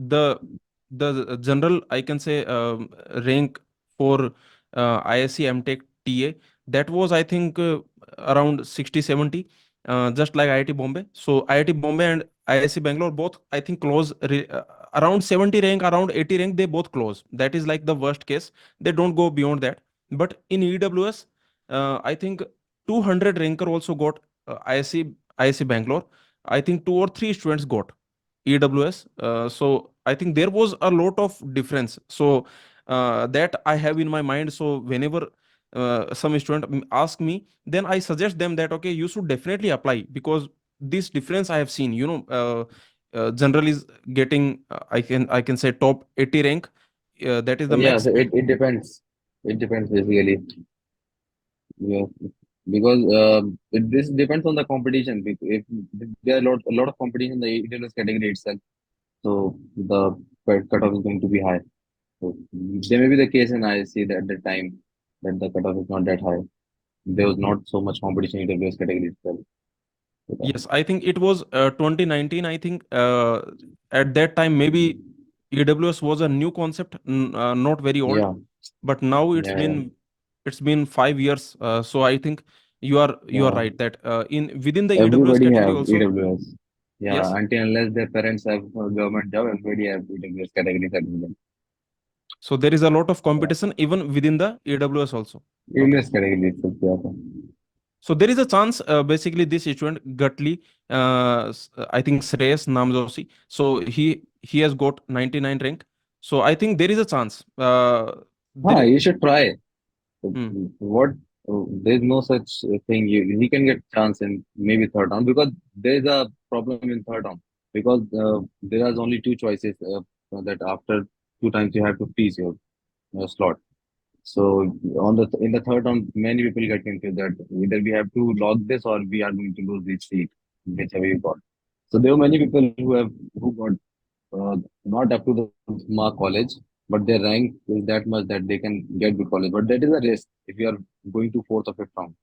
the general, I can say, rank for ISC MTech TA, that was, I think, around 60, 70, just like IIT Bombay. So IIT Bombay and ISC Bangalore both, I think, close around 70 rank, around 80 rank, they both close. That is like the worst case. They don't go beyond that. But in EWS, I think 200 ranker also got ISC Bangalore. I think two or three students got EWS. So I think there was a lot of difference. So that I have in my mind. So whenever some student ask me, then I suggest them that okay, you should definitely apply, because this difference I have seen. General is getting I can say top 80 rank. That is the yeah, max. so it depends. It depends basically. Yeah, because this depends on the competition. If there are a lot of competition in the EWS category itself, so the cutoff is going to be high. So there may be the case in ISC that at the time that the cutoff is not that high. There was not so much competition in EWS category itself. Yes, I think it was 2019. I think at that time maybe AWS was a new concept, not very old, Yeah, but now it's yeah, been 5 years. So I think you are yeah. right that in within the AWS Everybody category have also. EWS. Yeah, Yes. until unless their parents have a government job, everybody have EWS category certificate. So there is a lot of competition even within the AWS also. Okay. EWS category itself. Yeah. So there is a chance, basically this student Gatli, I think Shreyas Namjoshi. So he has got 99 rank. So I think there is a chance. Ah, There, you should try. hmm. What? There's no such thing. He can get chance in maybe third round because there's a problem in third round because there is only two choices that after two times you have to freeze your slot. So in the third round, many people get confused that either we have to lock this or we are going to lose this seat, whichever you got. So there were many people who got not up to the mark college, but their rank is that much that they can get good college. But that is a risk if you are going to fourth or fifth round.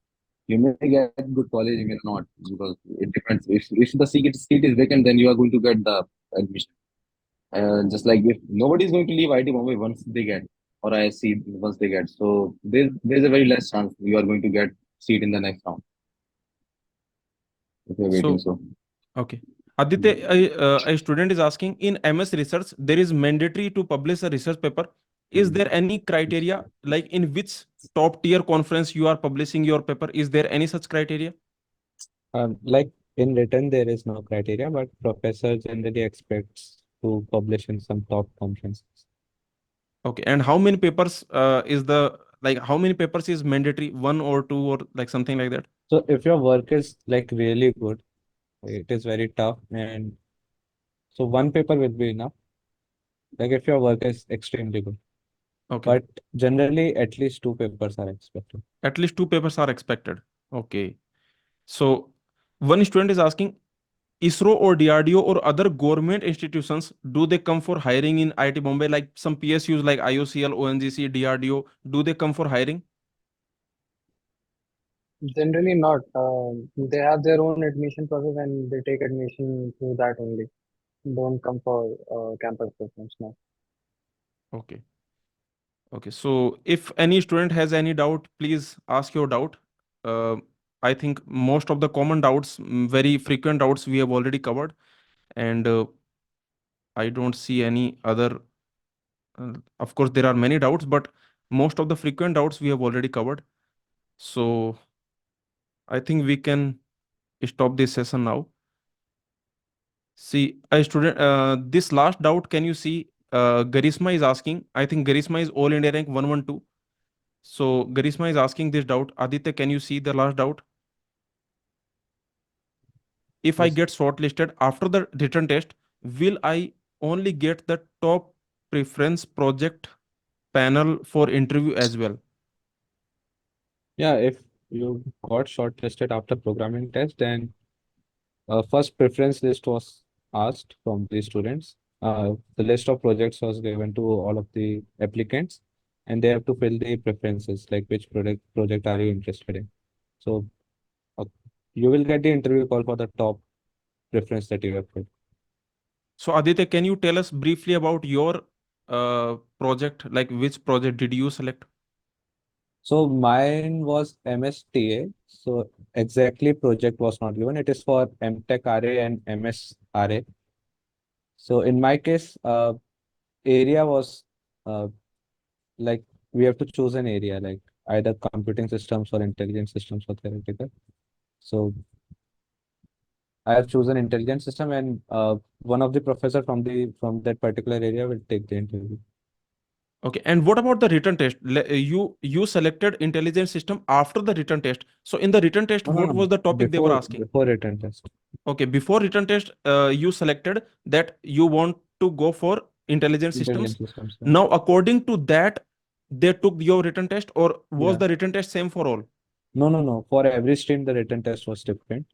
You may get good college, you may not, because it depends. If the seat is vacant, then you are going to get the admission. Just like if nobody is going to leave IIT Bombay once they get, or ISC once they get. So there's a very less chance you are going to get seat in the next round if you're waiting. So, So okay. Aditya, a student is asking, in MS research, there is mandatory to publish a research paper. Is there any criteria, like in which top tier conference you are publishing your paper? Is there any such criteria? Like in written, there is no criteria, but professor generally expects to publish in some top conferences. Okay. And how many papers how many papers is mandatory? One or two or like something like that? So if your work is like really good, it is very tough, and so one paper will be enough. Like if your work is extremely good, Okay. but generally at least two papers are expected. At least two papers are expected. Okay. So one student is asking, ISRO or DRDO or other government institutions, do they come for hiring in IIT Bombay? Like some PSUs like IOCL, ONGC, DRDO, do they come for hiring? Generally not. They have their own admission process and they take admission through that only. Don't come for campus placements now. Okay. Okay. So if any student has any doubt, please ask your doubt. Uh, I think most of the common doubts, very frequent doubts, we have already covered, and I don't see any other. Of course, there are many doubts, but most of the frequent doubts we have already covered. So I think we can stop this session now. See, a student, this last doubt, can you see? Garisma is asking. I think Garisma is All India rank 112. So Garisma is asking this doubt. Aditya, can you see the last doubt? If I Yes. get shortlisted after the written test, will I only get the top preference project panel for interview as well? Yeah, if you got shortlisted after programming test, then first preference list was asked from the students. The list of projects was given to all of the applicants, and they have to fill the preferences, like which project are you interested in. So uh, you will get the interview call for the top preference that you have filled. So Aditya, can you tell us briefly about your project? Like which project did you select? So mine was MSTA. So exactly project was not given. It is for MTech RA and MS RA. So in my case, area was uh, like we have to choose an area, like either computing systems or intelligent systems or theoretical. So I have chosen intelligent system, and one of the professor from that particular area will take the interview. Okay, and what about the written test? You selected intelligence system after the written test. So in the written test, No, no, what no. was the topic they were asking? Before written test. Okay, before written test, you selected that you want to go for intelligent systems. Intelligent systems. Yeah. Now, according to that, they took your written test, or was Yeah. the written test same for all? No, no, no. For every stream, the written test was different.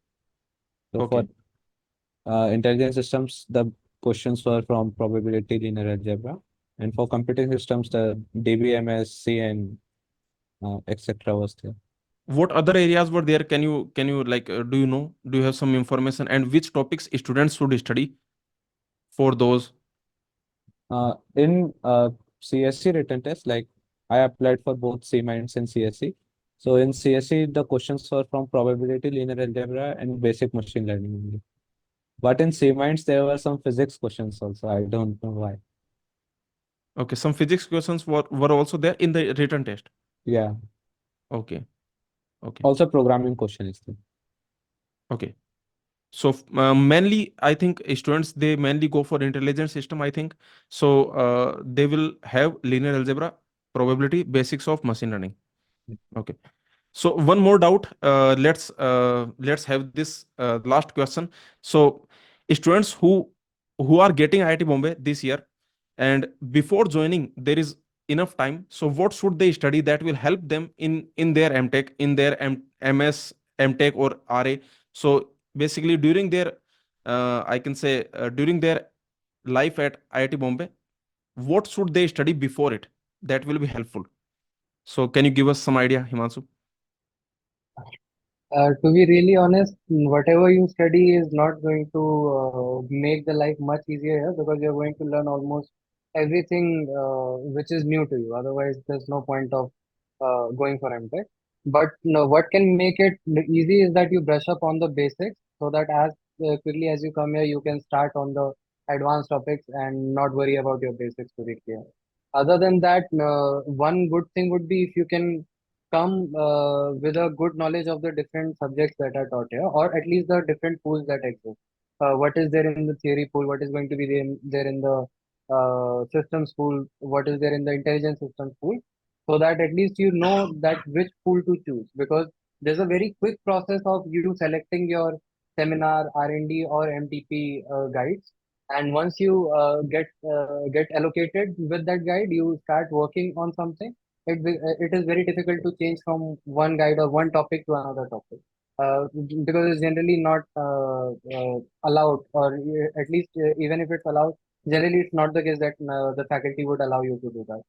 So for Okay. intelligent systems, the questions were from probability linear algebra, and for computing systems, the DBMS, C, and etc. was there. What other areas were there? Can you like do you know? Do you have some information? And which topics students should study for those? In CSC written test, like I applied for both C minds and CSC. So in CSC, the questions were from probability, linear algebra, and basic machine learning only. But in C minds, there were some physics questions also. I don't know why. Okay, some physics questions were also there in the written test. Yeah. Okay. Okay. Also, programming question is there. Okay. So mainly, I think students they mainly go for intelligent system. I think so. They will have linear algebra, probability, basics of machine learning. Okay. So one more doubt. Let's have this last question. So students who are getting IIT Bombay this year, and before joining, there is enough time. So what should they study that will help them in their MTech, in their MS, MTech or RA? So basically, during their I can say during their life at IIT Bombay, what should they study before it? That will be helpful. So can you give us some idea, Himanshu? To be really honest, whatever you study is not going to make the life much easier here, because you're going to learn almost everything which is new to you. Otherwise, there's no point of going for MTech. But no, what can make it easy is that you brush up on the basics, so that as quickly as you come here, you can start on the advanced topics and not worry about your basics to be clear. Other than that, one good thing would be if you can come with a good knowledge of the different subjects that are taught here, or at least the different pools that exist. What is there in the theory pool? What is going to be there in the systems pool? What is there in the intelligence systems pool? So that at least you know that which pool to choose, because there's a very quick process of you selecting your seminar, R&D, or MTP guides. And once you get allocated with that guide, you start working on something. It is very difficult to change from one guide or one topic to another topic, because it's generally not allowed, or at least even if it's allowed, generally it's not the case that the faculty would allow you to do that.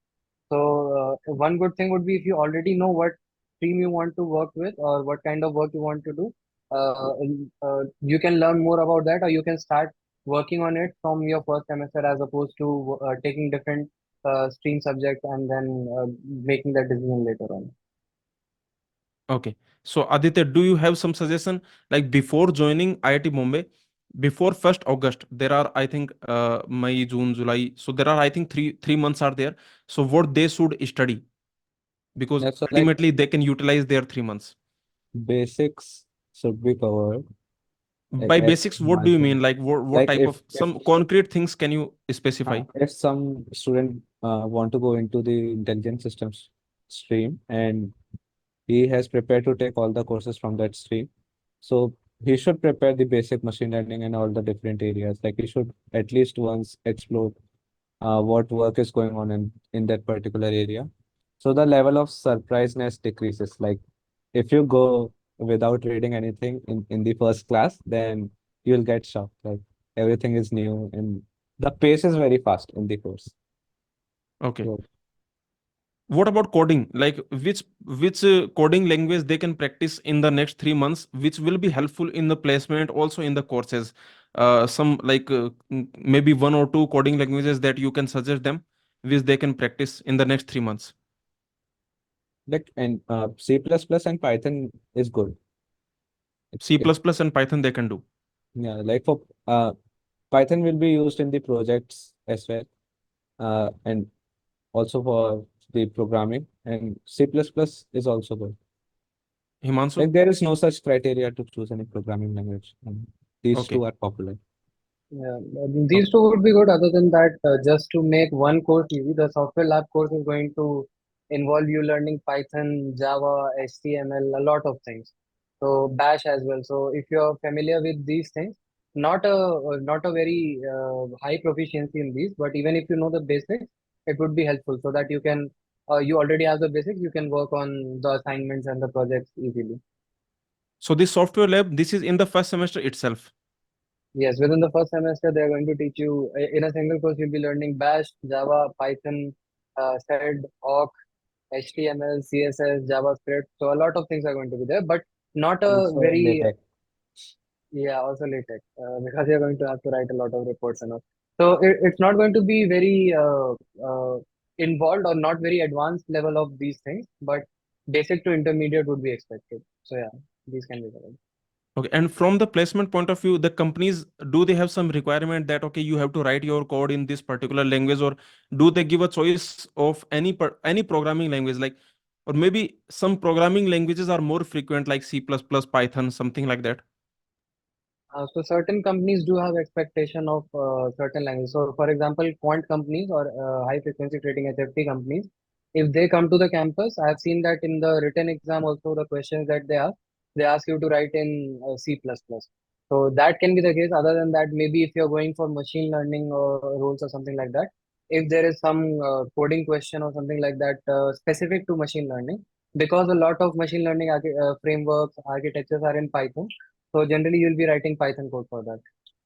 So one good thing would be if you already know what stream you want to work with or what kind of work you want to do, you can learn more about that, or you can start working on it from your first semester, as opposed to taking different stream subjects and then making that decision later on. Okay. So Aditya, do you have some suggestion like before joining IIT Bombay, before 1st August, there are I think May, June, July. So there are I think three months are there. So what they should study, because Yeah, so like ultimately they can utilize their 3 months. basics should be covered. Like By as basics, what do you mean? Like what like type of if some concrete things can you specify? if some student want to go into the intelligent systems stream, and he has prepared to take all the courses from that stream, so he should prepare the basic machine learning and all the different areas. Like he should at least once explore what work is going on in that particular area. So the level of surpriseness decreases. Like if you go without reading anything in the first class, then you'll get shocked. Like everything is new and the pace is very fast in the course. Okay. So What about coding? Like which coding language they can practice in the next 3 months, which will be helpful in the placement, also in the courses. Some like maybe one or two coding languages that you can suggest them, which they can practice in the next 3 months. like and C++ and Python is good. C++ It, and Python they can do. yeah, like for Python will be used in the projects as well. And also for the programming, and C++ is also good. Himanshu? Like there is no such criteria to choose any programming language. These Okay. two are popular. Yeah, Okay. these two would be good. Other than that, just to make one course easy, the software lab course is going to involve you learning Python, Java, HTML, a lot of things. So Bash as well. So if you're familiar with these things, not a very high proficiency in these, but even if you know the basics, it would be helpful, so that you already have the basics. You can work on the assignments and the projects easily. So this software lab, this is in the first semester itself. Yes, within the first semester, they're going to teach you in a single course. You'll be learning Bash, Java, Python, SED, Awk, HTML, CSS, JavaScript. So a lot of things are going to be there, but not a Also very, LaTeX. yeah, also LaTeX, because you're going to have to write a lot of reports and all. So it's not going to be very involved or not very advanced level of these things, but basic to intermediate would be expected. So yeah, these can be covered. Okay, and from the placement point of view, the companies, do they have some requirement that okay, you have to write your code in this particular language, or do they give a choice of any programming language, like, or maybe some programming languages are more frequent, like C++, Python, something like that. So certain companies do have expectation of certain language. So for example, quant companies or high frequency trading HFT companies, if they come to the campus, I have seen that in the written exam also the questions that they ask you to write in C++. So that can be the case. Other than that, maybe if you're going for machine learning or roles or something like that, if there is some coding question or something like that specific to machine learning, because a lot of machine learning frameworks, architectures are in Python. So generally, you'll be writing Python code for that.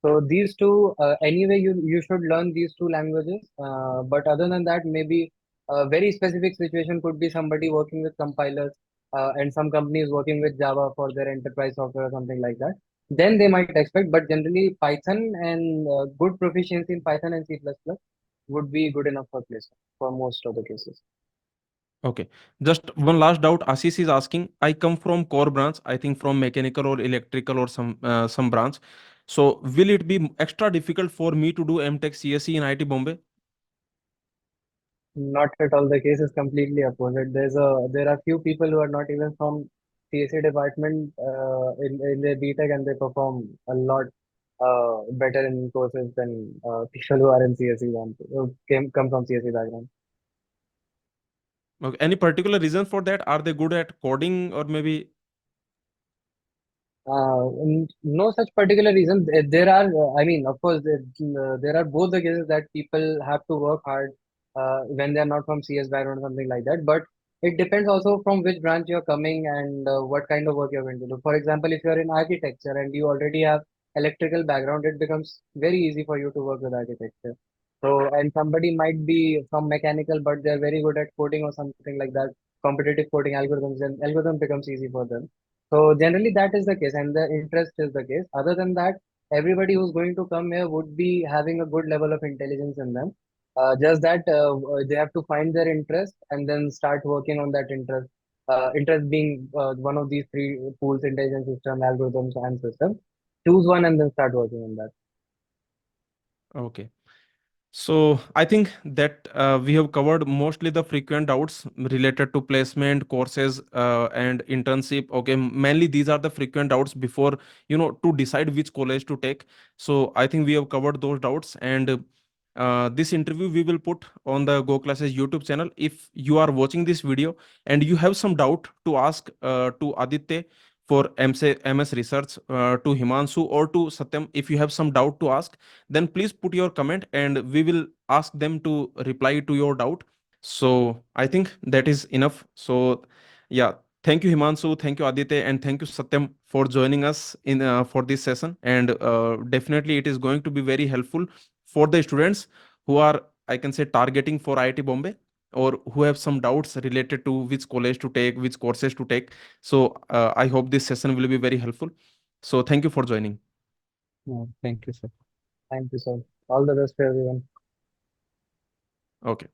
So these two, anyway, you should learn these two languages. But other than that, maybe a very specific situation could be somebody working with compilers, and some companies working with Java for their enterprise software or something like that. Then they might expect, but generally Python and good proficiency in Python and C++ would be good enough for placement for most of the cases. Okay. Just one last doubt. Ashish is asking, I come from core branch, I think from mechanical or electrical or some branch. So will it be extra difficult for me to do MTech CSE in IIT Bombay? Not at all. The case is completely opposite. There are few people who are not even from CSE department in their BTech, and they perform a lot better in courses than people who are in CSE who come from CSE background. Okay. Any particular reason for that? Are they good at coding or maybe? No such particular reason. There are, I mean, of course, there are both the cases that people have to work hard when they are not from CS background or something like that. But it depends also from which branch you're coming and what kind of work you're going to do. For example, if you're in architecture and you already have electrical background, it becomes very easy for you to work with architecture. So, and somebody might be from mechanical, but they're very good at coding or something like that, competitive coding algorithms, and algorithm becomes easy for them. So generally that is the case, and the interest is the case. Other than that, everybody who's going to come here would be having a good level of intelligence in them. Just that they have to find their interest and then start working on that interest. Interest being one of these three pools: intelligence system, algorithms, and systems. Choose one and then start working on that. Okay. So I think that we have covered mostly the frequent doubts related to placement, courses, and internship. Okay, mainly these are the frequent doubts before, to decide which college to take. So I think we have covered those doubts, and this interview we will put on the GoClasses YouTube channel. If you are watching this video and you have some doubt to ask to Aditya for MS Research, to Himanshu or to Satyam, if you have some doubt to ask, then please put your comment and we will ask them to reply to your doubt. So I think that is enough. So yeah, thank you Himanshu, thank you Aditya, and thank you Satyam for joining us in for this session. And definitely it is going to be very helpful for the students who are, I can say, targeting for IIT Bombay, or who have some doubts related to which college to take, which courses to take. So I hope this session will be very helpful. So thank you for joining. Thank you, sir. Thank you, sir. All the best for everyone. Okay.